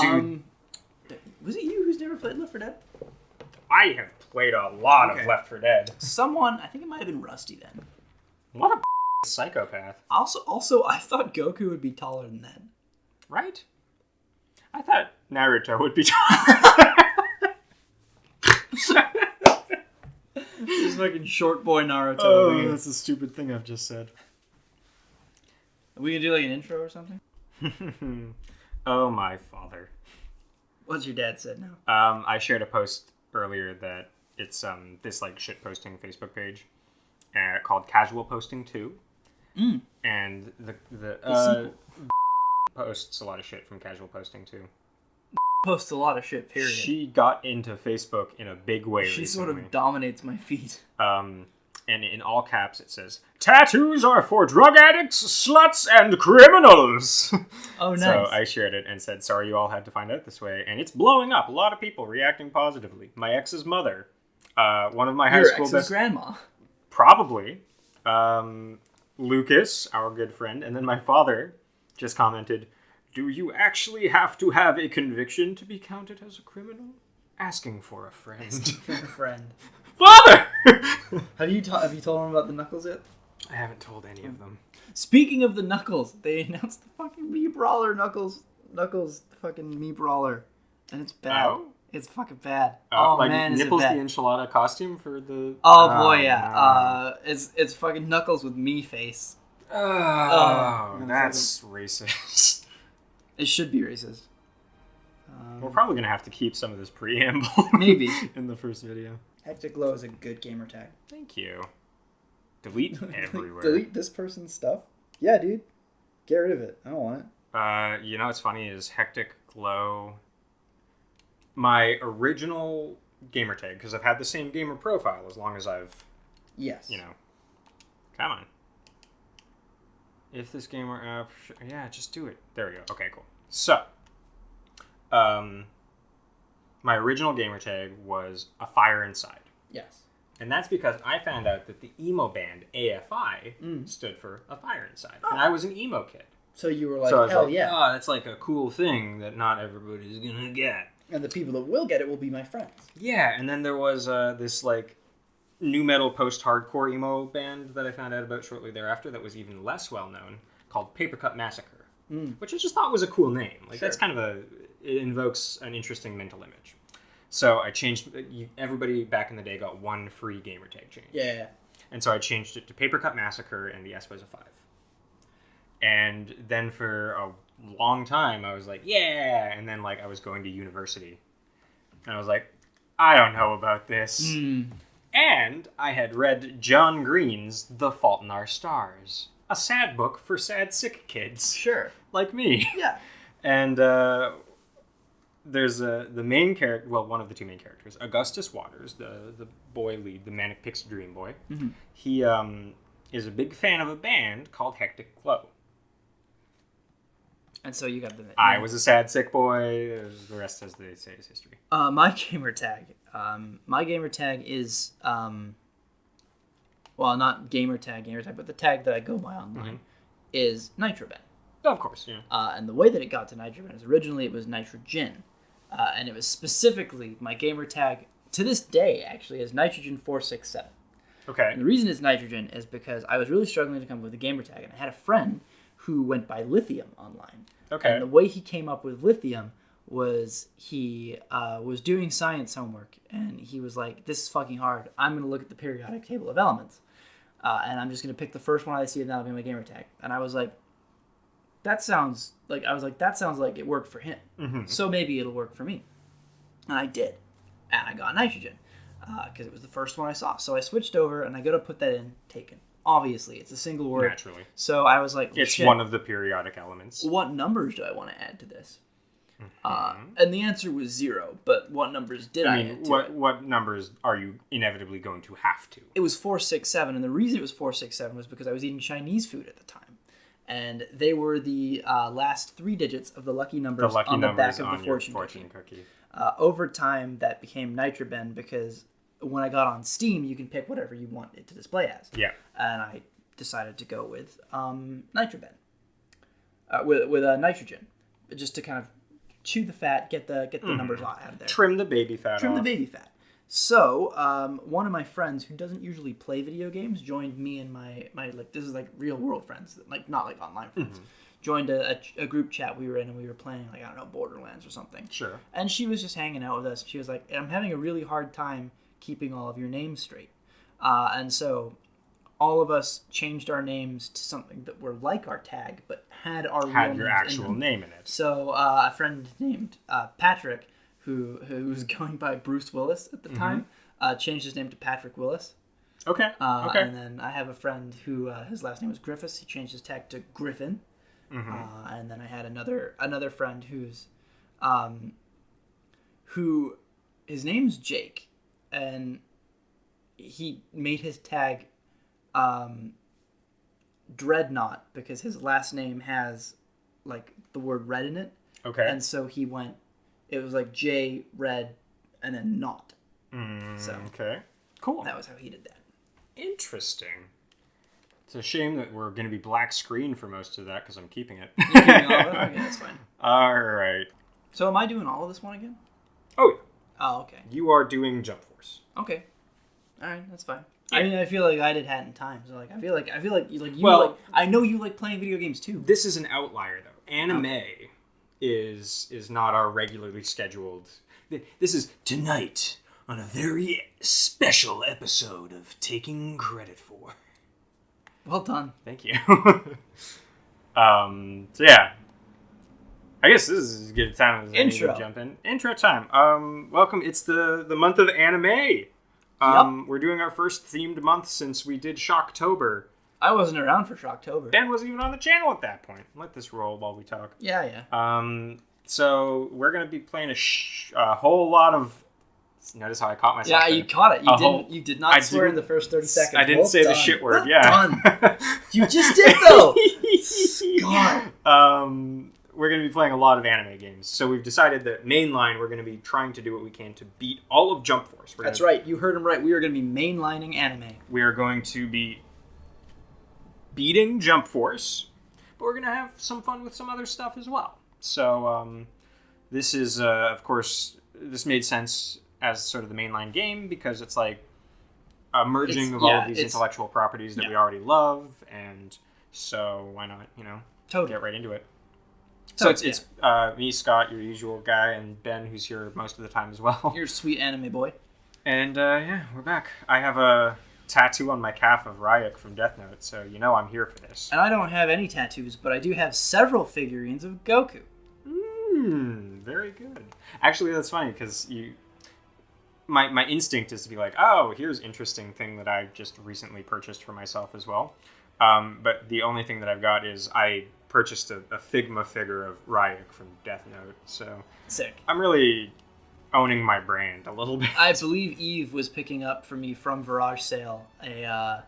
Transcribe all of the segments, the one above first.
Dude. Was it you who's never played Left 4 Dead? I have played a lot of Left 4 Dead. Someone, I think it might have been Rusty then. What a psychopath. Also, I thought Goku would be taller than that. Right? I thought Naruto would be taller. This fucking short boy Naruto. Oh, that's a stupid thing I've just said. Are we gonna do like an intro or something? Oh, my father. What's your dad said now? I shared a post earlier that it's this like shit posting Facebook page called Casual Posting 2. And the posts a lot of shit from Casual Posting 2. Posts a lot of shit, period. She got into Facebook in a big way She recently. sort of dominates my feed. And in all caps it says, "Tattoos are for drug addicts, sluts, and criminals." Oh, nice. So I shared it and said, sorry you all had to find out this way. And it's blowing up. A lot of people reacting positively. My ex's mother. One of my high school ex's grandma. Probably. Lucas, our good friend. And then my father just commented, "Do you actually have to have a conviction to be counted as a criminal? Asking for a friend." Father! Have you told him about the Knuckles yet? I haven't told any of them. Speaking of the Knuckles, they announced the fucking Mii Brawler Knuckles fucking Mii Brawler. And it's bad. Oh? It's fucking bad. Like man, is it Nipples the bad. enchilada costume for the... Oh boy, yeah. It's fucking Knuckles with Mii face. That's racist. It should be racist. We're probably going to have to keep some of this preamble. Maybe. In the first video. Hectic Glow is a good gamer tag. Thank you. Delete everywhere. Delete this person's stuff? Yeah, dude. Get rid of it. I don't want it. You know what's funny is Hectic Glow... My original gamer tag, because I've had the same gamer profile as long as I've... Yes. Come on. If this gamer app... Yeah, just do it. There we go. Okay, cool. So... my original gamer tag was A Fire Inside. Yes. And that's because I found out that the emo band AFI stood for A Fire Inside. Oh. And I was an emo kid. So you were like, hell yeah. Oh, that's like a cool thing that not everybody's going to get. And the people that will get it will be my friends. Yeah, and then there was this like nu metal post-hardcore emo band that I found out about shortly thereafter that was even less well-known called Paper Cut Massacre. Which I just thought was a cool name. Like, that's kind of it invokes an interesting mental image. So I changed, everybody back in the day got one free gamer tag change. Yeah. And so I changed it to Paper Cut Massacre, and the S was a 5. And then for a long time, I was like, yeah! And then, like, I was going to university. And I was like, I don't know about this. And I had read John Green's The Fault in Our Stars. A sad book for sad, sick kids. Sure. Like me. Yeah. And there's the main character, well, one of the two main characters, Augustus Waters, the boy lead, the Manic Pixie Dream boy. He is a big fan of a band called Hectic Glow. And so you got the... I was a sad, sick boy. The rest, as they say, is history. My gamer tag. My gamer tag is... well, not gamer tag, but the tag that I go by online is Nitroben. Of course, yeah. And the way that it got to Nitroben is originally it was Nitrogen. And it was specifically, my gamer tag, to this day, actually, is Nitrogen467. Okay. And the reason it's Nitrogen is because I was really struggling to come up with a gamer tag, and I had a friend who went by Lithium online. Okay. And the way he came up with Lithium was he was doing science homework, and he was like, this is fucking hard. I'm going to look at the periodic table of elements. And I'm just going to pick the first one I see, and that'll be my gamer tag. And I was like, that sounds like it worked for him. So maybe it'll work for me. And I did. And I got Nitrogen. Because it was the first one I saw. So I switched over, and I go to put that in, taken. Obviously, it's a single word. Naturally. So I was like, it's one of the periodic elements. What numbers do I want to add to this? And the answer was 0. But what numbers did I add to it? What numbers are you inevitably going to have to? It was 4, 6, 7. And the reason it was 4, 6, 7 was because I was eating Chinese food at the time. And they were the last 3 digits of the lucky numbers on the back of the fortune cookie. Over time, that became Nitroben because when I got on Steam, you can pick whatever you want it to display as. Yeah. And I decided to go with Nitroben. With Nitrogen. Just to kind of chew the fat, get the numbers out of there. Trim the baby fat Trim off. the baby fat. So, one of my friends who doesn't usually play video games joined me and my like, this is like real world friends, like not like online friends. Joined a group chat we were in, and we were playing, like, I don't know, Borderlands or something. Sure. And she was just hanging out with us. She was like, I'm having a really hard time keeping all of your names straight. And so all of us changed our names to something that were like our tag, but had our real Had your names actual in them. name in it. So a friend named Patrick, who was going by Bruce Willis at the time, changed his name to Patrick Willis. Okay. Okay. And then I have a friend who his last name was Griffiths. He changed his tag to Griffin. And then I had another friend who his name's Jake, and he made his tag Dreadnought because his last name has like the word red in it. Okay. And so it was like J Red and then Not. So okay. Cool. that was how he did that. Interesting. It's a shame that we're going to be black screen for most of that because I'm keeping it. You're keeping all of it? Okay, that's fine. All right. So am I doing all of this one again? Oh, yeah. Oh, okay. You are doing Jump Force. Okay. All right, that's fine. Yeah. I mean, I feel like I did Hat in Time, so like I feel like you Well, like. I know you like playing video games too. This is an outlier, though. Anime is not our regularly scheduled. This is tonight on a very special episode of Taking Credit For. Well done. Thank you. So yeah, I guess this is as good a time as any to jump in. Intro time. Welcome. It's the month of anime. We're doing our first themed month since we did Shocktober. I wasn't around for Shocktober. Ben wasn't even on the channel at that point. Let this roll while we talk. Yeah. So we're gonna be playing a whole lot of. Notice how I caught myself. Yeah, there. you caught it. You did not swear in the first 30 seconds. I didn't say the shit word. Well yeah. Done. You just did though. God. We're going to be playing a lot of anime games. So we've decided that mainline, we're going to be trying to do what we can to beat all of Jump Force. That's right. You heard him right. We are going to be mainlining anime. We are going to be beating Jump Force, but we're going to have some fun with some other stuff as well. So this is, of course, this made sense as sort of the mainline game because it's like a merging of all of these intellectual properties that we already love, and so why not, Totally. get right into it. So it's me, Scott, your usual guy, and Ben, who's here most of the time as well. You're a sweet anime boy. And we're back. I have a tattoo on my calf of Ryuk from Death Note, so I'm here for this. And I don't have any tattoos, but I do have several figurines of Goku. Very good. Actually, that's funny because my instinct is to be like, oh, here's interesting thing that I just recently purchased for myself as well. But the only thing that I've got is I purchased a Figma figure of Ryuk from Death Note. So sick. I'm really owning my brand a little bit. I believe Eve was picking up for me from Virage Sale a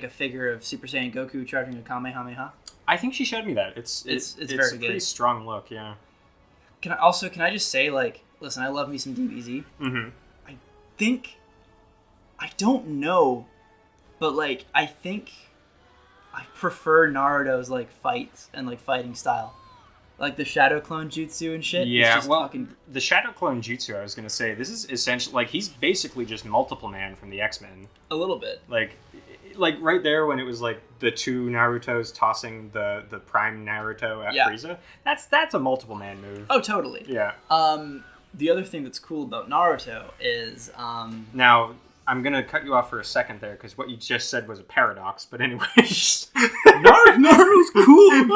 figure of Super Saiyan Goku charging a Kamehameha. I think she showed me that. It's very a good. Pretty strong look, yeah. Can I just say, like, listen, I love me some DBZ. Mm-hmm. I don't know, but like I think I prefer Naruto's like fights and like fighting style, like the Shadow Clone Jutsu and shit. Yeah, the Shadow Clone Jutsu, I was gonna say, this is essentially like he's basically just Multiple Man from the X-Men. A little bit. Like right there when it was like the two Narutos tossing the Prime Naruto at Frieza. That's a Multiple Man move. Oh, totally. Yeah. The other thing that's cool about Naruto is now. I'm going to cut you off for a second there, because what you just said was a paradox, but anyways. Naruto's cool, I'm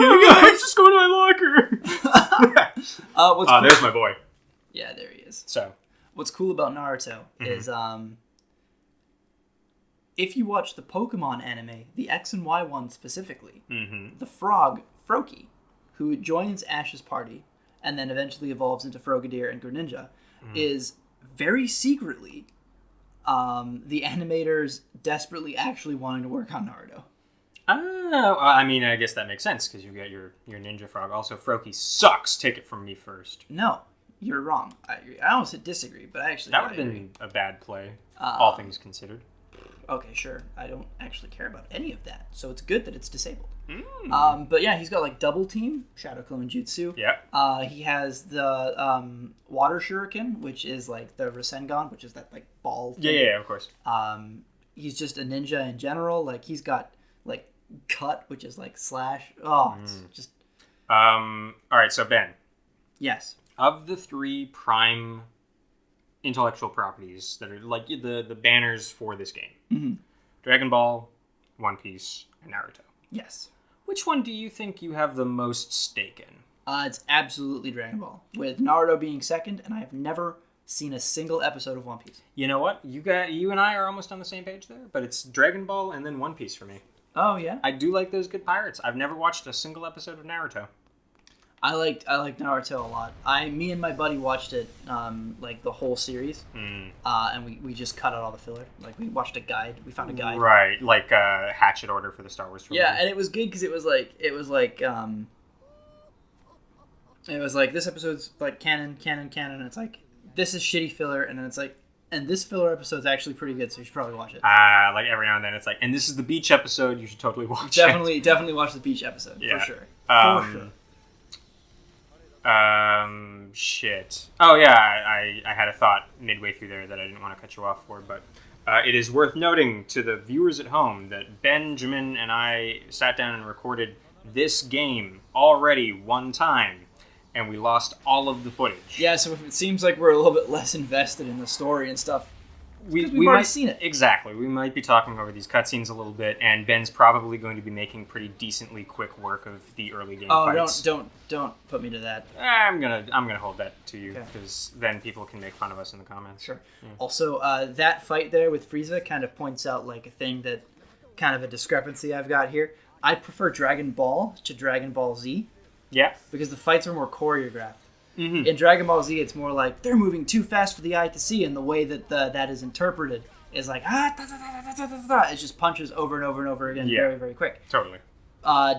just going to my locker. There's my boy. Yeah, there he is. So, what's cool about Naruto is if you watch the Pokemon anime, the X and Y one specifically, the frog, Froakie, who joins Ash's party and then eventually evolves into Frogadier and Greninja, is very secretly the animators desperately actually wanting to work on Naruto. Oh, I mean, I guess that makes sense, because you got your Ninja Frog. Also, Froakie sucks. Take it from me first. No, you're wrong. I agree. I almost disagree, but I actually... That would have been a bad play, all things considered. Okay, sure. I don't actually care about any of that, so it's good that it's disabled. Mm. But yeah, he's got like double team, Shadow Clone Jutsu. Yeah. He has the water shuriken, which is like the Rasengan, which is that like ball thing. Yeah, of course. He's just a ninja in general. Like he's got like cut, which is like slash. Oh, it's just. All right, so Ben, Yes. of the 3 prime intellectual properties that are like the banners for this game, Mm-hmm. Dragon Ball, One Piece, and Naruto. Yes. Which one do you think you have the most stake in? It's absolutely Dragon Ball, with Naruto being second, and I have never seen a single episode of One Piece. You know what? You and I are almost on the same page there, but it's Dragon Ball and then One Piece for me. Oh yeah. I do like those good pirates. I've never watched a single episode of Naruto. I liked Naruto a lot. Me and my buddy watched it, like the whole series, and we just cut out all the filler. Like we watched a guide. We found a guide. Right, like Hatchet order for the Star Wars trilogy. Yeah, and it was good because it was like this episode's like canon. And it's like this is shitty filler, and then it's like, and this filler episode's actually pretty good, so you should probably watch it. Like every now and then it's like, and this is the beach episode. You should totally watch it. Definitely watch the beach episode Yeah. for sure. For For sure. Shit. Oh yeah, I had a thought midway through there that I didn't want to cut you off for, but it is worth noting to the viewers at home that Benjamin and I sat down and recorded this game already one time, and we lost all of the footage. Yeah, so if it seems like we're a little bit less invested in the story and stuff, we've we already might seen it. Exactly. We might be talking over these cutscenes a little bit, and Ben's probably going to be making pretty decently quick work of the early game fights. Don't put me to that. I'm gonna hold that to you, Okay. because then people can make fun of us in the comments. Sure. Yeah. Also, that fight there with Frieza kind of points out like a thing that, kind of a discrepancy I've got here. I prefer Dragon Ball to Dragon Ball Z Yeah. because the fights are more choreographed. Mm-hmm. In Dragon Ball Z, it's more like they're moving too fast for the eye to see, and the way that that is interpreted is like it just punches over and over and over again, Yeah. very very quick. Totally.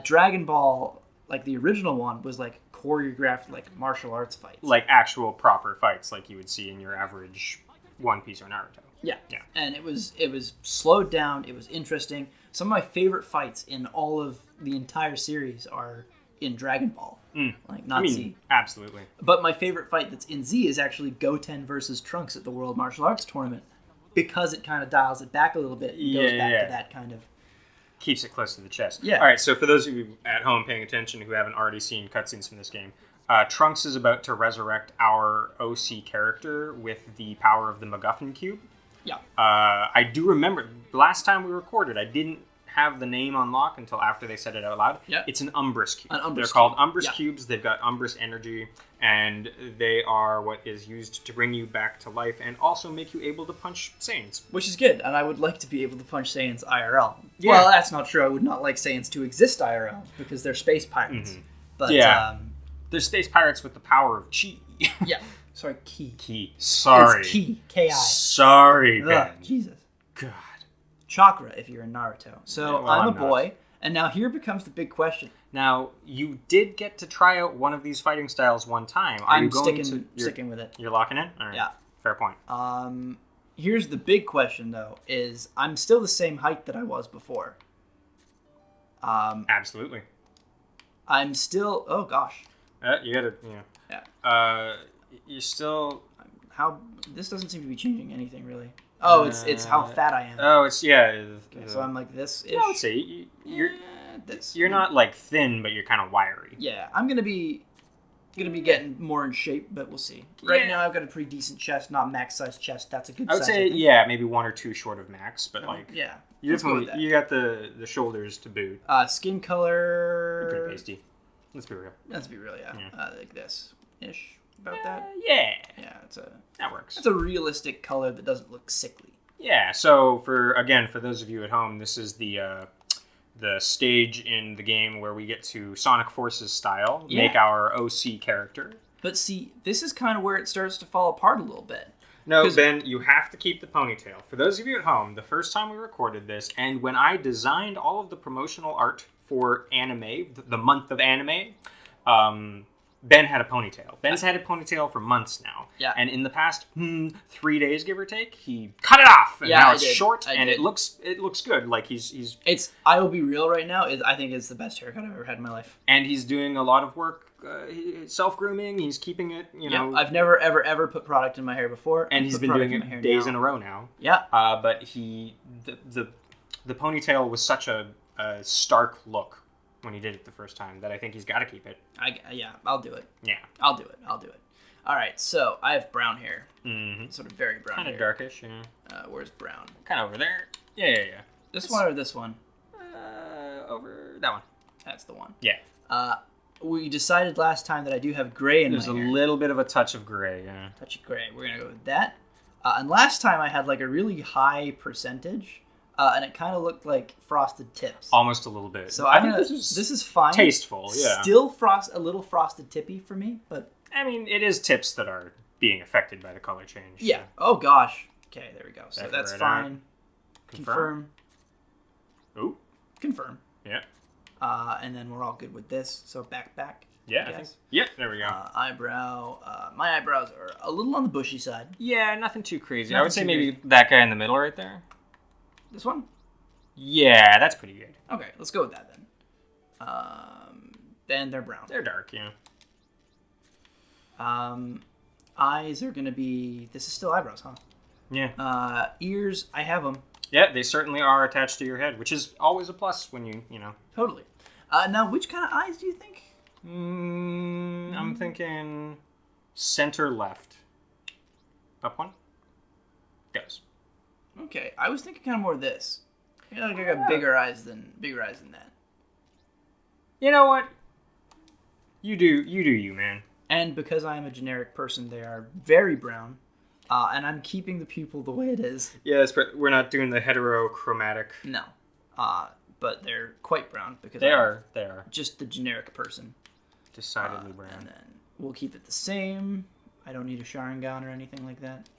Dragon Ball, like the original one, was like choreographed like martial arts fights. Like actual proper fights, like you would see in your average One Piece or Naruto. Yeah. Yeah. And it was slowed down. It was interesting. Some of my favorite fights in all of the entire series are in Dragon Ball. Like not Z. Absolutely. But my favorite fight that's in Z is actually Goten versus Trunks at the World Martial Arts Tournament, because it kind of dials it back a little bit and goes back to that kind of... Keeps it close to the chest. Yeah. All right, so for those of you at home paying attention who haven't already seen cutscenes from this game, Trunks is about to resurrect our OC character with the power of the MacGuffin Cube. Yeah. I do remember, last time we recorded, I didn't have the name on lock until after they said it out loud. Yep. It's an Umbrus Cube. An Umbrus They're called cube. Umbrus Yeah. Cubes. They've got Umbrus energy, and they are what is used to bring you back to life and also make you able to punch Saiyans. Which is good, and I would like to be able to punch Saiyans IRL. Yeah. Well, that's not true. I would not like Saiyans to exist IRL, because they're space pirates. But, Yeah. They're space pirates with the power of chi. yeah. Sorry, Ki. Ki. Sorry. It's Ki. K-I. Sorry, Ben. Ugh, Jesus. God. Chakra, if you're in Naruto. So Yeah, well, I'm a I'm not. boy, and now here becomes the big question. Now, you did get to try out one of these fighting styles one time. Are you I'm going sticking with it. You're locking in? All right. Yeah. Fair point. Here's the big question, though, is I'm still the same height that I was before. Absolutely. I'm still... Oh, gosh. You gotta, Yeah. you're still... How... This doesn't seem to be changing anything, really. Oh, it's how fat I am. Oh, it's, yeah. Okay, so I'm like this-ish. I would say you're this. you're not, like, thin, but you're kind of wiry. Yeah, I'm gonna be getting more in shape, but we'll see. Right Yeah. now, I've got a pretty decent chest, not max size chest. That's a good I would size. say, think. yeah, maybe 1 or 2 short of max, but, like, Yeah. you let's go with definitely, that. you got the shoulders to boot. Skin You're color. pretty pasty. Let's be real. Let's be real, yeah. Yeah. Like this ish. About that. Yeah, Yeah, that works. it's a realistic color that doesn't look sickly. Yeah, so for those of you at home, this is the stage in the game where we get to Sonic Forces style, make our OC character. But see, this is kind of where it starts to fall apart a little bit. No, 'Cause- Ben, you have to keep the ponytail. For those of you at home, the first time we recorded this, and when I designed all of the promotional art for anime, the month of anime, Ben had a ponytail. Ben's had a ponytail for months now. Yeah. And in the past 3 days, give or take, he cut it off, and now it's short, and it looks good. Like he's. I will be real right now. I think it's the best haircut I've ever had in my life. And he's doing a lot of work, self grooming. He's keeping it, know. I've never ever put product in my hair before, and he's been doing it days in a row now. Yeah. But the ponytail was such a stark look when he did it the first time that I think he's got to keep it. I'll do it. Yeah. I'll do it. All right, so I have brown hair. Mm-hmm. Sort of very brown hair. Kind of darkish, yeah. Where's brown? Kind of over there. Yeah. This one or this one? Over that one. That's the one. Yeah. We decided last time that I do have gray in my hair. There's a little bit of a touch of gray, yeah. Touch of gray. We're going to go with that. And last time I had like a really high percentage. And it kind of looked like frosted tips. Almost a little bit. So I think this is fine. Tasteful, yeah. Still a little frosted tippy for me, but... I mean, it is tips that are being affected by the color change. Yeah. So. Oh, gosh. Okay, there we go. So that's fine. Confirm. Ooh. Confirm. Yeah. And then we're all good with this. So back. Yeah, I think. Yep, there we go. Eyebrow. My eyebrows are a little on the bushy side. Yeah, nothing too crazy. I would say maybe that guy in the middle right there. This one? Yeah, that's pretty good. Okay, let's go with that then. Then they're brown. They're dark, yeah. Eyes are going to be... This is still eyebrows, huh? Yeah. Ears, I have them. Yeah, they certainly are attached to your head, which is always a plus when you know. Totally. Now, which kind of eyes do you think? I'm thinking center left. Up one? Goes. Okay, I was thinking kind of more this. I feel like I got bigger eyes than that. You know what? You do you, man. And because I am a generic person, they are very brown, and I'm keeping the pupil the way it is. Yeah, we're not doing the heterochromatic. No, but they're quite brown because they are just the generic person. Decidedly brown. And then we'll keep it the same. I don't need a Sharingan or anything like that.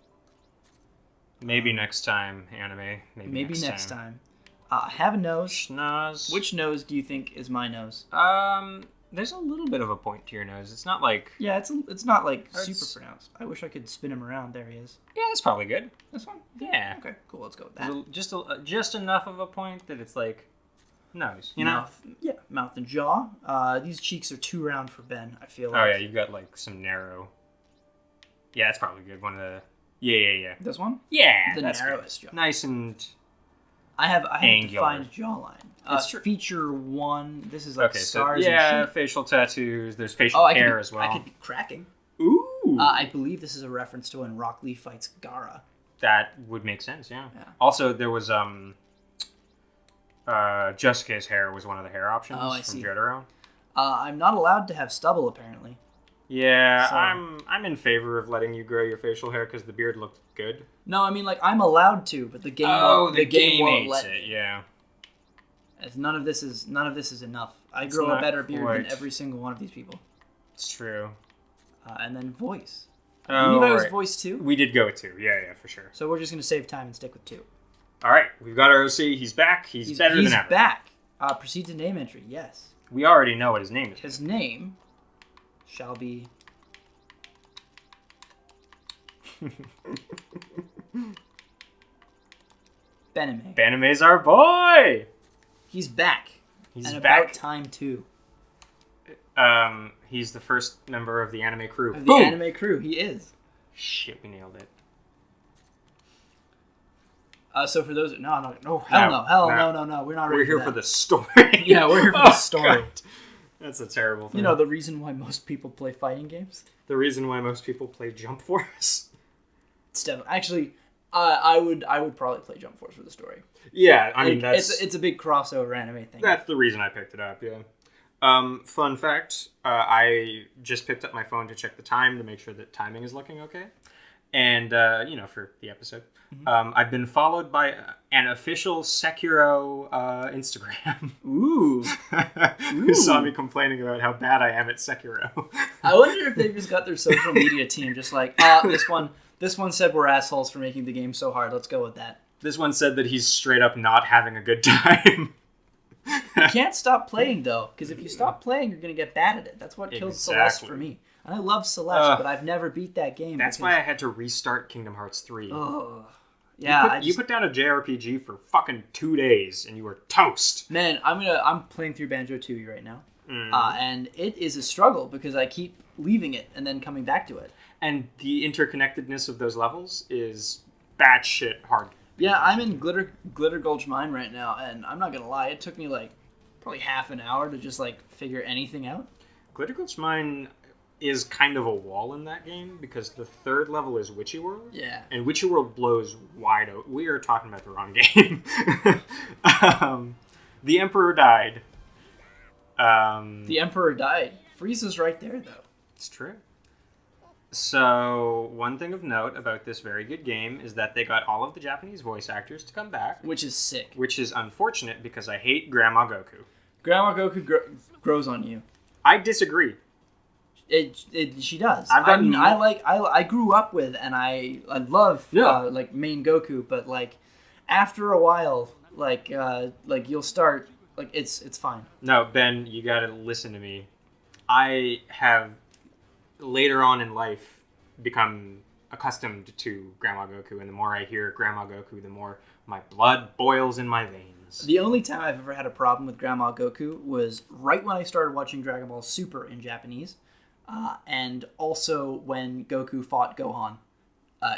Maybe next time, anime. Maybe next time. I have a nose. Schnoz. Which nose do you think is my nose? There's a little bit of a point to your nose. It's not like... Yeah, it's not like super pronounced. I wish I could spin him around. There he is. Yeah, that's probably good. This one? Yeah. Okay, cool. Let's go with that. Just enough of a point that it's like nose. You know? Mouth and jaw. These cheeks are too round for Ben, I feel like. Oh, yeah, you've got like some narrow... Yeah, that's probably good. One of the... Yeah. This one? Yeah, the narrowest jaw. Nice and I have angular. Defined jawline. That's true. Feature 1. This is like scars and and shit. Facial tattoos. There's facial hair as well. I could be cracking. Ooh. I believe this is a reference to when Rock Lee fights Gaara. That would make sense, yeah. Also, there was Jessica's hair was one of the hair options from Jotaro. I'm not allowed to have stubble, apparently. Yeah, so, I'm in favor of letting you grow your facial hair because the beard looked good. No, I mean like I'm allowed to, but the game won't let me. Yeah. As none of this is enough. I grow a better beard than every single one of these people. It's true. And then voice. Oh, Levi's voice 2? We did go with 2. Yeah, for sure. So we're just gonna save time and stick with 2. All right, we've got our OC. He's back. He's better than ever. He's back. Proceed to name entry. Yes. We already know what his name is. His name shall be Bename. Bename's our boy! He's back. He's and back. About time, too. He's the first member of the anime crew. Of the anime crew, he is. Shit, we nailed it. So for those... No, hell no. We're not ready We're here for for the story. Yeah, we're here for the story. God. That's a terrible thing. You know, the reason why most people play fighting games? The reason why most people play Jump Force? It's definitely... Actually, I would probably play Jump Force for the story. Yeah, I mean, that's... It's a big crossover anime thing. That's the reason I picked it up, yeah. Fun fact, I just picked up my phone to check the time to make sure that timing is looking okay. And, for the episode. Mm-hmm. I've been followed by an official Sekiro Instagram. Ooh. Who saw me complaining about how bad I am at Sekiro. I wonder if they've just got their social media team just like, this one said we're assholes for making the game so hard. Let's go with that. This one said that he's straight up not having a good time. You can't stop playing, though, because if you stop playing, you're going to get bad at it. That's what killed Celeste for me. And I love Celeste, but I've never beat that game. That's why I had to restart Kingdom Hearts 3. Oh, yeah. You put down a JRPG for fucking 2 days, and you were toast. Man, I'm playing through Banjo-Tooie right now. And it is a struggle because I keep leaving it and then coming back to it. And the interconnectedness of those levels is batshit hard. Yeah, I'm in Glitter Gulch Mine right now, and I'm not gonna lie, it took me like probably half an hour to just like figure anything out. Glitter Gulch Mine is kind of a wall in that game because the third level is Witchy World. Yeah. And Witchy World blows wide open. We are talking about the wrong game. The Emperor died. The Emperor died. Frieza's right there, though. It's true. So, one thing of note about this very good game is that they got all of the Japanese voice actors to come back. Which is sick. Which is unfortunate because I hate Grandma Goku. Grandma Goku grows on you. I disagree. She does. I grew up with and I love like main Goku, but like after a while, like you'll start like it's fine. No, Ben, you gotta listen to me. I have later on in life become accustomed to Grandma Goku, and the more I hear Grandma Goku, the more my blood boils in my veins. The only time I've ever had a problem with Grandma Goku was right when I started watching Dragon Ball Super in Japanese, and also when Goku fought Gohan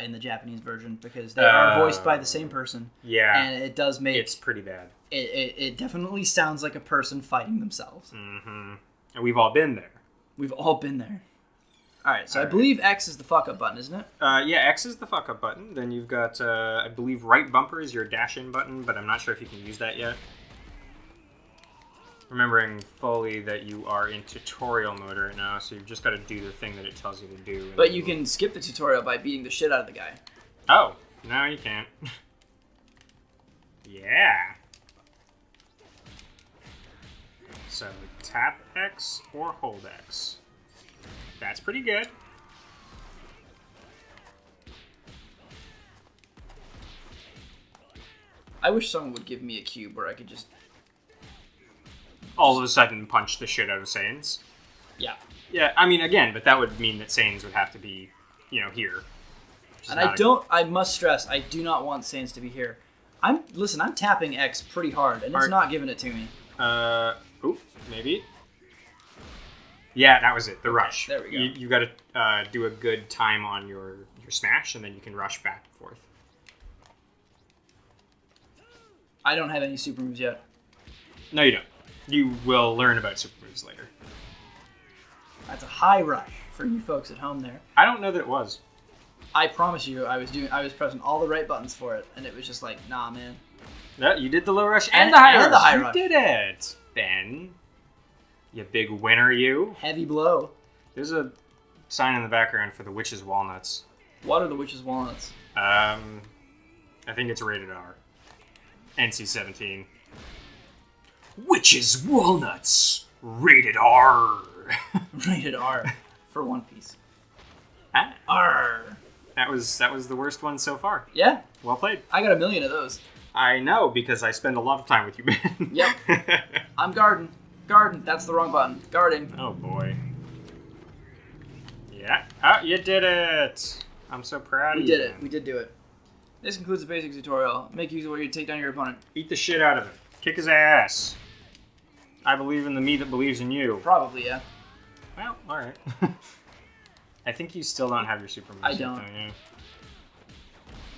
in the Japanese version, because they are voiced by the same person. Yeah. And it does make... It's pretty bad. It definitely sounds like a person fighting themselves. Mm-hmm. And we've all been there. We've all been there. Alright, so I believe X is the fuck-up button, isn't it? Yeah, X is the fuck-up button. Then you've got, I believe, right bumper is your dash-in button, but I'm not sure if you can use that yet. Remembering fully that you are in tutorial mode right now, so you've just got to do the thing that it tells you to do. But you can skip the tutorial by beating the shit out of the guy. Oh, no you can't. Yeah. So, tap X or hold X. That's pretty good. I wish someone would give me a cube where I could just... all of a sudden punch the shit out of Saiyans. Yeah. Yeah, I mean, again, but that would mean that Saiyans would have to be, here. And I must stress, I do not want Saiyans to be here. I'm tapping X pretty hard, and it's not giving it to me. Maybe. Yeah, that was it. The rush. There we go. You got to do a good time on your smash, and then you can rush back and forth. I don't have any super moves yet. No, you don't. You will learn about super moves later. That's a high rush for you folks at home there. I don't know that it was. I promise you, I was pressing all the right buttons for it, and it was just like, nah, man. No, you did the low rush and the high rush. And the high rush. You did it, Ben. You big winner, you. Heavy blow. There's a sign in the background for the Witch's Walnuts. What are the Witch's Walnuts? I think it's rated R. NC-17. Witch's Walnuts. Rated R. Rated R. For One Piece. Ah. R. That was the worst one so far. Yeah. Well played. I got 1 million of those. I know, because I spend a lot of time with you, Ben. Yep. I'm guarding. Guarding. That's the wrong button. Guarding. Oh, boy. Yeah. Oh, you did it. I'm so proud of you. We did it. We did do it. This concludes the basic tutorial. Make use of what you take down your opponent. Beat the shit out of it. Kick his ass. I believe in the me that believes in you. Probably, yeah. Well, alright. I think you still don't have your super moves. I don't. Though, yeah.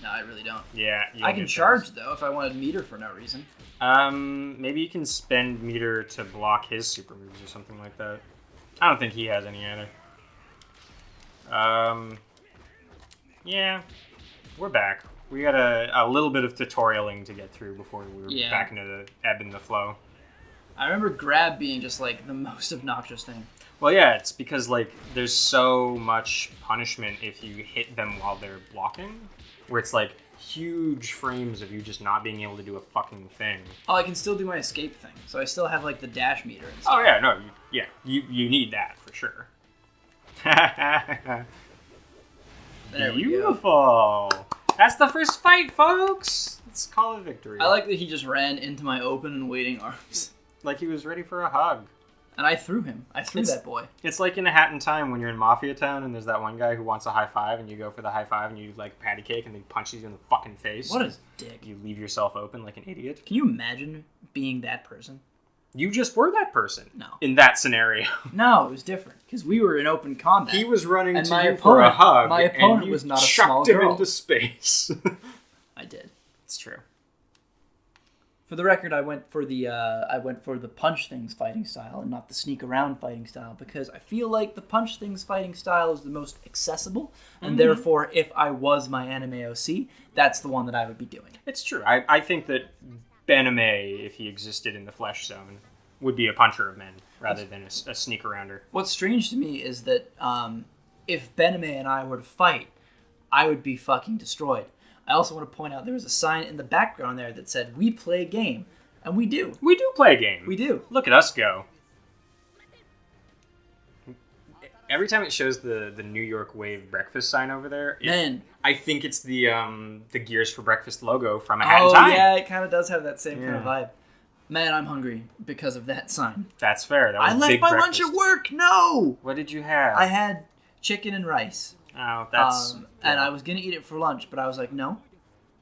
No, I really don't. Yeah. I can charge, though, if I wanted meter for no reason. Maybe you can spend meter to block his super moves or something like that. I don't think he has any either. Yeah. We're back. We got a little bit of tutorialing to get through before we were back into the ebb and the flow. I remember grab being just, like, the most obnoxious thing. Well, yeah, it's because, like, there's so much punishment if you hit them while they're blocking, where it's, like, huge frames of you just not being able to do a fucking thing. Oh, I can still do my escape thing, so I still have, like, the dash meter and stuff. Oh, yeah, no, you need that, for sure. There Beautiful! That's the first fight, folks! Let's call it victory. I like that he just ran into my open and waiting arms. like he was ready for a hug. And I threw him. I threw that boy. It's like in A Hat in Time when you're in Mafia Town and there's that one guy who wants a high five and you go for the high five and you like patty cake and he punches you in the fucking face. What a dick. You leave yourself open like an idiot. Can you imagine being that person? You just were that person. No. In that scenario. No, it was different because we were in open combat. He was running and to my you opponent, for a hug. My opponent and you was not a chucked small him girl. into space. I did. It's true. For the record, I went for the punch things fighting style and not the sneak around fighting style because I feel like the punch things fighting style is the most accessible, and therefore, if I was my anime OC, that's the one that I would be doing. It's true. I think that Bename, if he existed in the flesh zone, would be a puncher of men rather than a sneak arounder. What's strange to me is that if Bename and I were to fight, I would be fucking destroyed. I also want to point out there was a sign in the background there that said, "We play a game." And we do. We do play a game. We do. Look at us go. Every time it shows the New York Wave breakfast sign over there, I think it's the Gears for Breakfast logo from A Hat in Time. Oh, yeah, it kind of does have that same kind of vibe. Man, I'm hungry because of that sign. That's fair. That was I left my lunch at work. No! What did you have? I had chicken and rice. Oh, that's... And I was going to eat it for lunch, but I was like, no,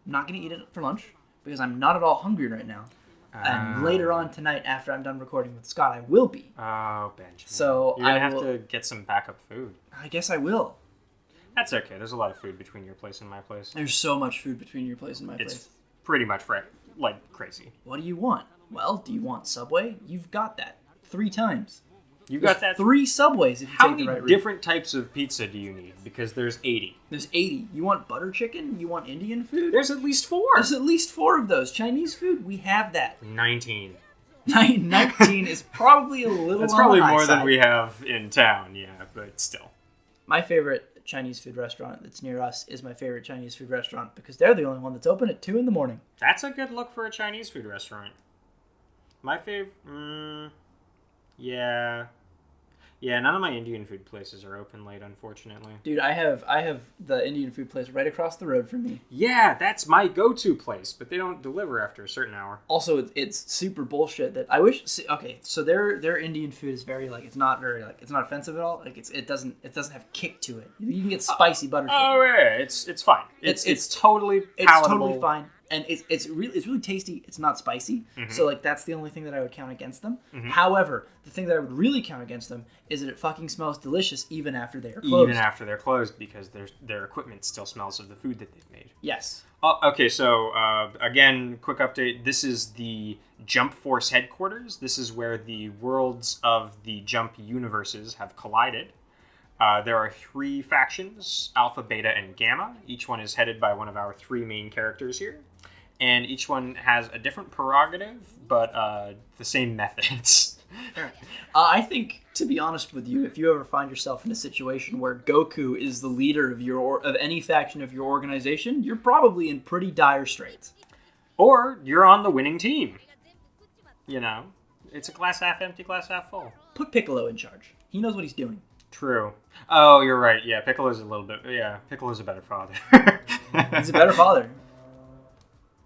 I'm not going to eat it for lunch because I'm not at all hungry right now. And later on tonight, after I'm done recording with Scott, I will be. Oh, Benjamin. So you're going to have to get some backup food. I guess I will. That's okay. There's a lot of food between your place and my place. There's so much food between your place and my place. It's pretty much like crazy. What do you want? Well, do you want Subway? You've got that 3 times. You've got that 3 Subways if you take the right route. How many different types of pizza do you need? Because there's 80. There's 80. You want butter chicken? You want Indian food? There's at least 4. There's at least 4 of those. Chinese food? We have that. 19. 19 is probably a little That's on probably the high more side. than we have in town, yeah, but still. My favorite Chinese food restaurant that's near us is my favorite Chinese food restaurant because they're the only one that's open at 2 in the morning. That's a good look for a Chinese food restaurant. My favorite... yeah... Yeah, none of my Indian food places are open late, unfortunately. Dude, I have the Indian food place right across the road from me. Yeah, that's my go-to place, but they don't deliver after a certain hour. Also, it's super bullshit that I wish. Okay, so their Indian food is very it's not offensive at all. Like it doesn't have kick to it. You can get spicy butter chicken. Oh yeah, it's fine. It's totally palatable. It's totally fine. And it's really tasty. It's not spicy. Mm-hmm. So that's the only thing that I would count against them. Mm-hmm. However, the thing that I would really count against them is that it fucking smells delicious even after they are closed. Even after they're closed because their equipment still smells of the food that they've made. Yes. Okay, so again, quick update. This is the Jump Force headquarters. This is where the worlds of the Jump universes have collided. There are 3 factions, Alpha, Beta, and Gamma. Each one is headed by one of our 3 main characters here. And each one has a different prerogative, but the same methods. I think, to be honest with you, if you ever find yourself in a situation where Goku is the leader of any faction of your organization, you're probably in pretty dire straits. Or you're on the winning team. You know, it's a glass half empty, glass half full. Put Piccolo in charge. He knows what he's doing. True. Oh, you're right. Yeah, Piccolo's a little bit... Yeah, Piccolo's a better father. He's a better father.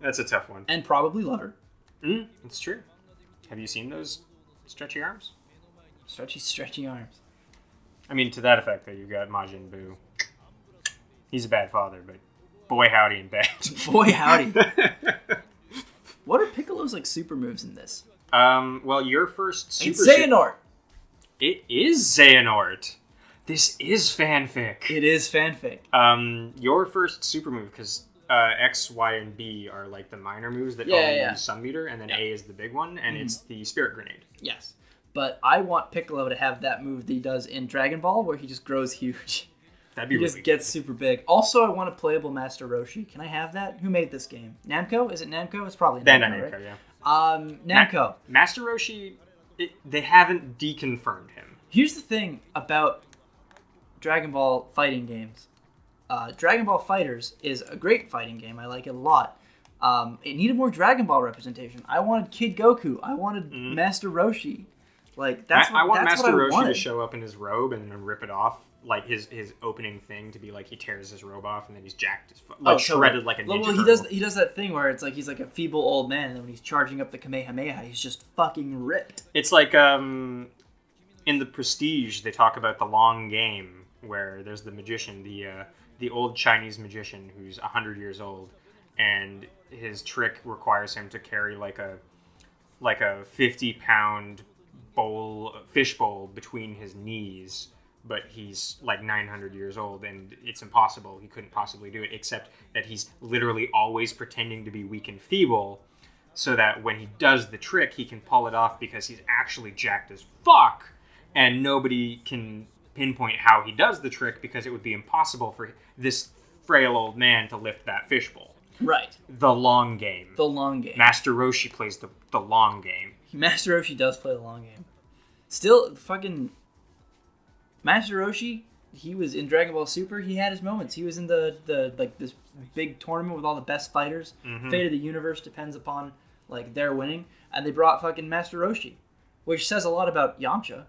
That's a tough one. And probably lover. It's true. Have you seen those stretchy arms? Stretchy arms. I mean, to that effect, though, you've got Majin Buu. He's a bad father, but boy howdy and bad. Boy howdy. What are Piccolo's super moves in this? Well, your first super... It's Xehanort! It is Xehanort. This is fanfic. It is fanfic. Your first super move, because X, Y, and B are the minor moves that only use Sun Meter, and then A is the big one, and it's the Spirit Grenade. Yes. But I want Piccolo to have that move that he does in Dragon Ball, where he just grows huge. That'd be He just gets super big. Also, I want a playable Master Roshi. Can I have that? Who made this game? Namco? Is it Namco? It's probably Namco, right? Yeah. Namco. Master Roshi, they haven't deconfirmed him. Here's the thing about Dragon Ball fighting games. Dragon Ball FighterZ is a great fighting game. I like it a lot. It needed more Dragon Ball representation. I wanted Kid Goku. I wanted Master Roshi. I want Master Roshi to show up in his robe and then rip it off like his opening thing to be like he tears his robe off and then he's jacked as shredded like a ninja well, turtle. he does that thing where it's like he's like a feeble old man, and then when he's charging up the Kamehameha, he's just fucking ripped. It's like in the Prestige they talk about the long game where there's the magician, the old Chinese magician who's 100 years old, and his trick requires him to carry like a 50-pound fish bowl between his knees, but he's like 900 years old and it's impossible. He couldn't possibly do it, except that he's literally always pretending to be weak and feeble so that when he does the trick, he can pull it off because he's actually jacked as fuck, and nobody can pinpoint how he does the trick because it would be impossible for this frail old man to lift that fishbowl. Right. The long game. The long game. Master Roshi plays the long game. Master Roshi does play the long game. Still, fucking Master Roshi, he was in Dragon Ball Super. He had his moments. He was in the like this big tournament with all the best fighters. Mm-hmm. Fate of the universe depends upon like their winning, and they brought fucking Master Roshi, which says a lot about Yamcha.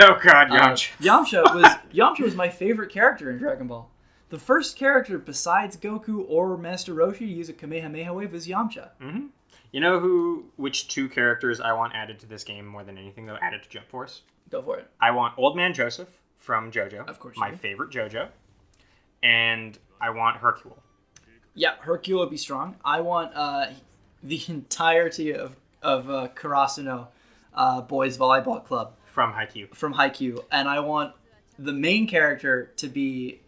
Oh God, Yamcha! Yamcha was my favorite character in Dragon Ball. The first character besides Goku or Master Roshi to use a Kamehameha wave was Yamcha. Mm-hmm. You know which two characters I want added to this game more than anything, though, added to Jump Force? Go for it. I want Old Man Joseph from JoJo. Of course. My favorite JoJo. And I want Hercule. Yeah, Hercule would be strong. I want the entirety of Karasuno Boys Volleyball Club. From Haikyuu. And I want the main character to be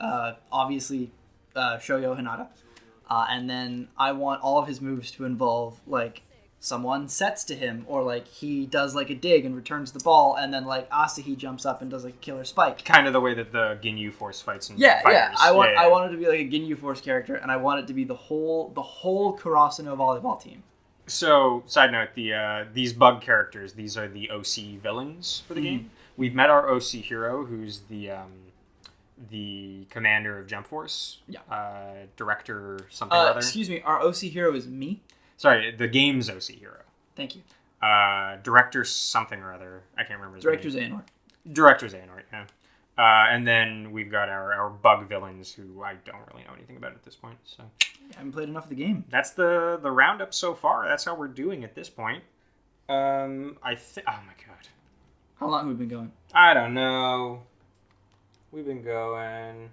obviously Shoyo Hinata. And then I want all of his moves to involve like someone sets to him, or like he does like a dig and returns the ball, and then like Asahi jumps up and does like a killer spike. Kind of the way that the Ginyu Force fights in Fighters. Yeah. I want it to be like a Ginyu Force character, and I want it to be the whole Karasuno volleyball team. So, side note, these bug characters, these are the OC villains for the game. We've met our OC hero, who's the commander of Jump Force. Yeah. Director something or other. Excuse me, our OC hero is me? Sorry, the game's OC hero. Thank you. Director something or other. I can't remember his Director's name. Xehanort. Director's Xehanort, yeah. And then we've got our bug villains, who I don't really know anything about at this point. So I haven't played enough of the game. That's the roundup so far. That's how we're doing at this point. Oh my God. How long have we been going? I don't know. We've been going.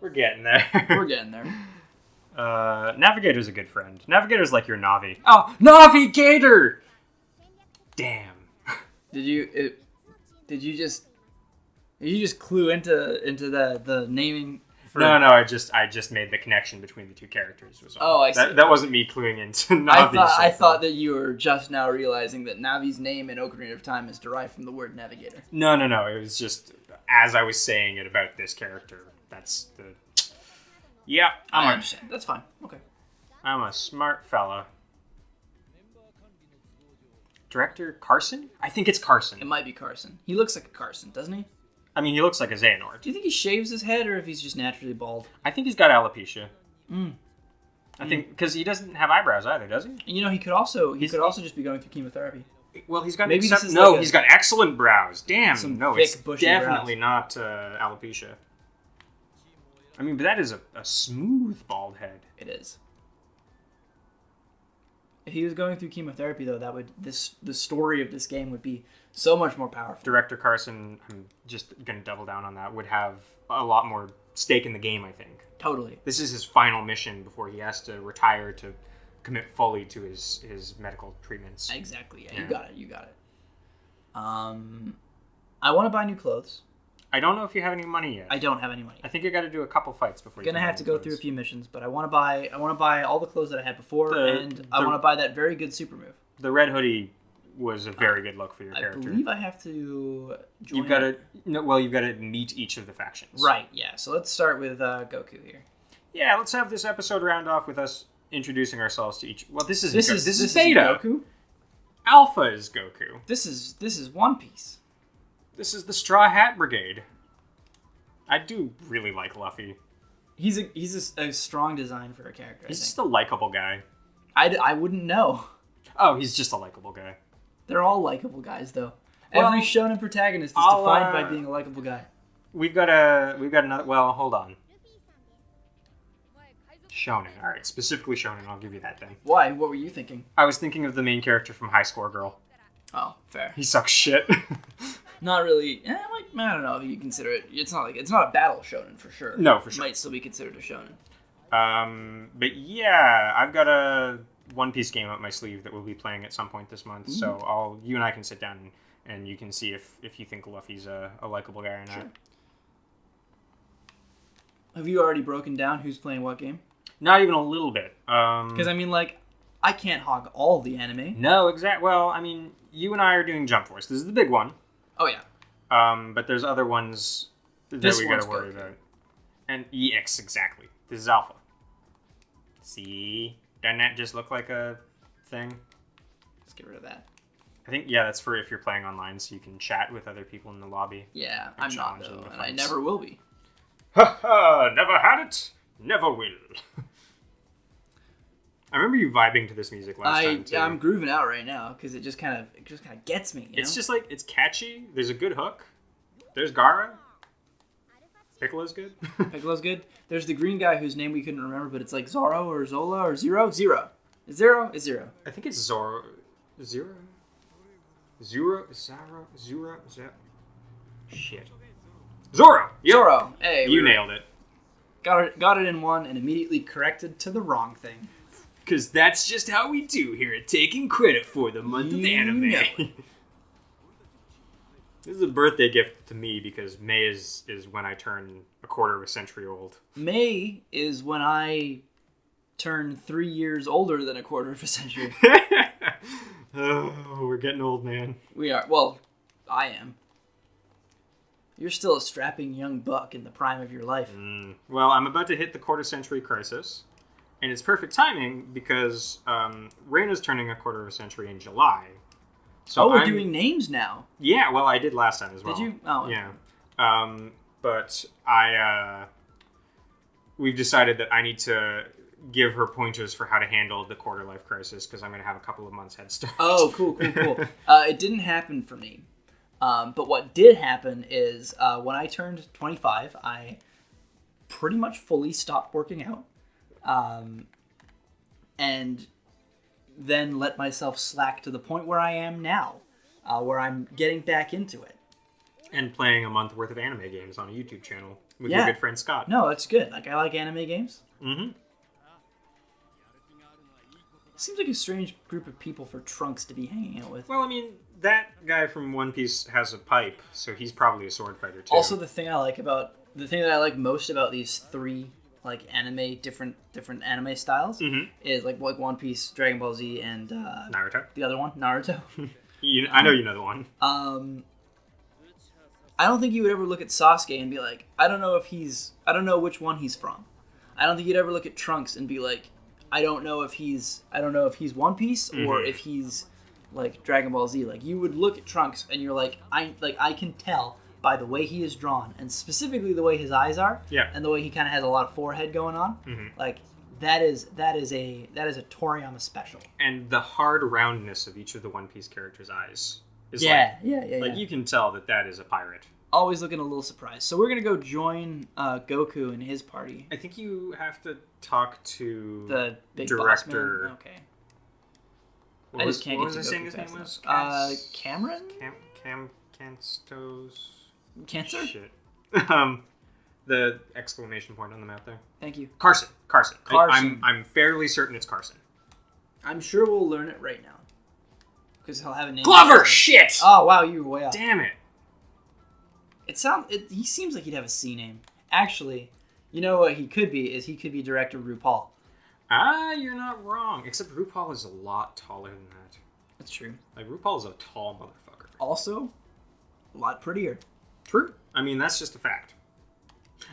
We're getting there. We're getting there. Navigator's a good friend. Navigator's like your Navi. Oh, Navigator! Damn. Did you just clue into the naming? No, I just made the connection between the two characters. Was all. Oh, I see. That wasn't me cluing into Navi. I thought that you were just now realizing that Navi's name in Ocarina of Time is derived from the word navigator. No. It was just as I was saying it about this character. That's the. Yeah, I understand. That's fine. Okay. I'm a smart fella. Director Carson? I think it's Carson. It might be Carson. He looks like a Carson, doesn't he? I mean, he looks like a Xehanort. Do you think he shaves his head, or if he's just naturally bald? I think he's got alopecia. I think because he doesn't have eyebrows either, does he? You know, he could also just be going through chemotherapy. Well, he's got he's got excellent brows. Damn, no, thick, it's bushy definitely brows. not alopecia. I mean, but that is a smooth bald head. It is. If he was going through chemotherapy, though, the story of this game would be so much more powerful. Director Carson, I'm just going to double down on that, would have a lot more stake in the game, I think. Totally. This is his final mission before he has to retire to commit fully to his medical treatments. Exactly. Yeah. You got it. I want to buy new clothes. I don't know if you have any money yet. I don't have any money. I think you got to do a couple fights before. Gonna have to go through a few missions, but I want to buy all the clothes that I had before, and I want to buy that very good super move. The red hoodie was a very good look for your character. I believe I have to. You've got to meet each of the factions. Right. Yeah. So let's start with Goku here. Yeah. Let's have this episode round off with us introducing ourselves to each. Well, this is Beta. Goku. Alpha is Goku. This is One Piece. This is the Straw Hat Brigade. I do really like Luffy. He's a strong design for a character. He's just a likable guy. I wouldn't know. Oh, he's just a likable guy. They're all likable guys, though. Every shonen protagonist is defined by being a likable guy. we've got another. Well, hold on. Shonen. All right, specifically shonen. I'll give you that then. Why? What were you thinking? I was thinking of the main character from High Score Girl. Oh, fair. He sucks shit. Not really. I don't know if you consider it. It's not a battle shonen for sure. No, for sure. Might still be considered a shonen. But yeah, I've got a One Piece game up my sleeve that we'll be playing at some point this month. Mm-hmm. So you and I can sit down and you can see if you think Luffy's a likable guy or not. Sure. Have you already broken down who's playing what game? Not even a little bit. Because I can't hog all the anime. No, exactly. Well, I mean, you and I are doing Jump Force. This is the big one. Oh yeah. But there's other ones that we gotta worry about. And EX, exactly. This is Alpha. See? Doesn't that just look like a thing? Let's get rid of that. I think, yeah, that's for if you're playing online, so you can chat with other people in the lobby. Yeah, I'm not, though, and I never will be. Ha ha! Never had it, never will. I remember you vibing to this music last time, too. Yeah, I'm grooving out right now, because it just kind of gets me, It's just like, it's catchy, there's a good hook, there's Gaara. Piccolo's good. Piccolo's good. There's the green guy whose name we couldn't remember, but it's like Zoro or Zola or Zero. Zero. Is Zero? It's Zero. I think it's Zoro. Zero? Zero? Zara? Zero? Shit. Zoro! Yep. Zoro. Hey. You nailed it. Got it in one and immediately corrected to the wrong thing. Because that's just how we do here at Taking Credit for the month of anime. This is a birthday gift to me because May is when I turn a quarter of a century old. May is when I turn 3 years older than a quarter of a century. Oh, we're getting old, man. We are. Well, I am. You're still a strapping young buck in the prime of your life. Well, I'm about to hit the quarter century crisis. And it's perfect timing because Reina's turning a quarter of a century in July. So we're doing names now. Yeah, well, I did last time as well. Did you? Oh, okay. Yeah. But we've decided that I need to give her pointers for how to handle the quarter life crisis because I'm going to have a couple of months head start. Oh, cool. It didn't happen for me. But what did happen is when I turned 25, I pretty much fully stopped working out. And then let myself slack to the point where I am now, where I'm getting back into it. And playing a month worth of anime games on a YouTube channel with your good friend Scott. No, it's good. Like, I like anime games. Mm-hmm. Seems like a strange group of people for Trunks to be hanging out with. Well, I mean, that guy from One Piece has a pipe, so he's probably a sword fighter too. Also, the thing that I like most about these three different anime styles is like One Piece, Dragon Ball Z, and Naruto. The other one, Naruto. I know you know the one. I don't think you would ever look at Sasuke and be like, I don't know which one he's from. I don't think you'd ever look at Trunks and be like, I don't know if he's One Piece or if he's like Dragon Ball Z. Like, you would look at Trunks and you're like, I can tell by the way he is drawn, and specifically the way his eyes are, and the way he kind of has a lot of forehead going on, like that is a Toriyama special. And the hard roundness of each of the One Piece characters' eyes is you can tell that is a pirate. Always looking a little surprised. So we're gonna go join Goku and his party. I think you have to talk to the big director. Boss man? Okay. I just can't get to Goku. What was I saying his name was? Cameron? Canstos. Cancer? Shit. The exclamation point on the map there. Thank you. Carson. I'm fairly certain it's Carson. I'm sure we'll learn it right now. Because he'll have a name. Glover! Shit! Oh, wow, you were way off. Damn it. He seems like he'd have a C name. Actually, you know what he could be is he could be director RuPaul. You're not wrong. Except RuPaul is a lot taller than that. That's true. Like, RuPaul is a tall motherfucker. Also, a lot prettier. True. I mean, that's just a fact.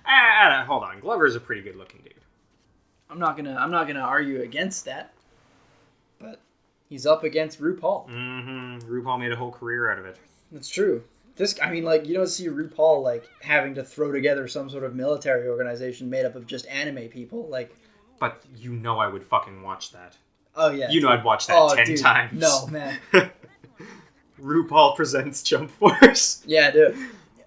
Hold on. Glover's a pretty good looking dude. I'm not gonna argue against that. But he's up against RuPaul. RuPaul made a whole career out of it. That's true. You don't see RuPaul like having to throw together some sort of military organization made up of just anime people, like. But you know I would fucking watch that. Oh yeah. You know I'd watch that 10 times. No, man. RuPaul presents Jump Force. Yeah, dude.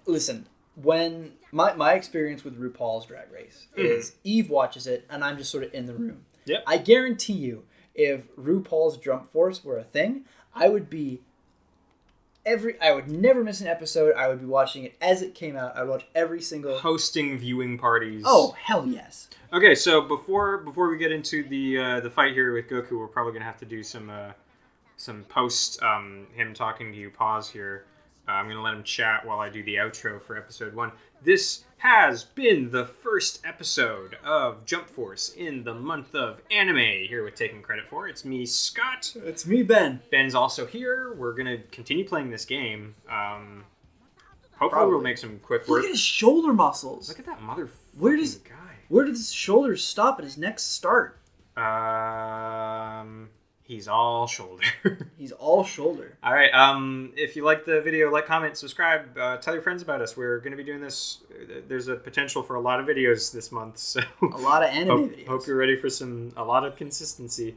Listen, when My experience with RuPaul's Drag Race is Eve watches it, and I'm just sort of in the room. Yep. I guarantee you, if RuPaul's Jump Force were a thing, I would never miss an episode. I would be watching it as it came out. I would watch every single... Hosting viewing parties. Oh, hell yes. Okay, so before we get into the fight here with Goku, we're probably gonna have to do some post him talking to you pause here. I'm gonna let him chat while I do the outro for episode 1. This has been the first episode of Jump Force in the month of anime. Here with Taking Credit For. It's me, Scott. It's me, Ben. Ben's also here. We're gonna continue playing this game. Hopefully we'll make some quick work. Look at his shoulder muscles. Look at that motherfucking guy. Where did his shoulders stop and his neck start? He's all shoulder. He's all shoulder. All right. If you like the video, like, comment, subscribe. Tell your friends about us. We're going to be doing this. There's a potential for a lot of videos this month. So a lot of anime videos. Hope you're ready for a lot of consistency.